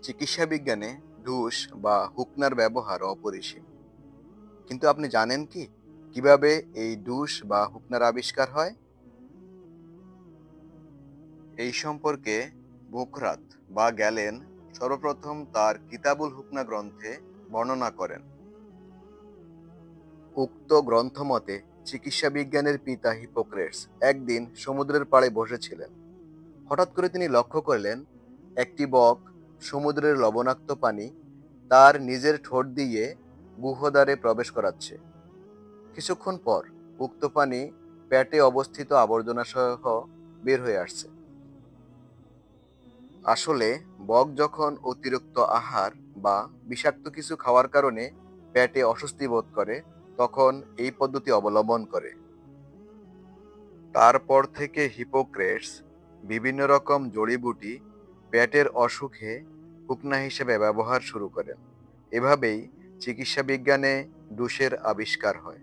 চিকিৎসা বিজ্ঞানে ডুশ বা হুকনার ব্যবহার অপরিসীম। কিন্তু আপনি জানেন কি কিভাবে এই ডুশ বা হুকনার আবিষ্কার হয়? এই সম্পর্কে বুকরাত বা গ্যালেন সর্বপ্রথম তার কিতাবুল হুকনা গ্রন্থে বর্ণনা করেন। উক্ত গ্রন্থ মতে চিকিৎসা বিজ্ঞানের পিতা হিপোক্রেটস একদিন সমুদ্রের পাড়ে বসেছিলেন। হঠাৎ করে তিনি লক্ষ্য করলেন একটি বক সমুদ্রের লবণাক্ত পানি তার নিজের ঠোঁট দিয়ে গুহদ্বারে প্রবেশ করাচ্ছে। কিছুক্ষণ পর উক্ত পানি পেটে অবস্থিত আবর্জনা সহ বের হয়ে আসছে। আসলে বক যখন অতিরিক্ত আহার বা বিষাক্ত কিছু খাওয়ার কারণে পেটে অস্বস্তি বোধ করে, তখন এই পদ্ধতি অবলম্বন করে। তারপর থেকে হিপোক্রেটস বিভিন্ন রকম জড়িবুটি পেটের অসুখে হুকনা হিসেবে ব্যবহার শুরু করেন। এভাবেই চিকিৎসা বিজ্ঞানে ডুশের আবিষ্কার হয়।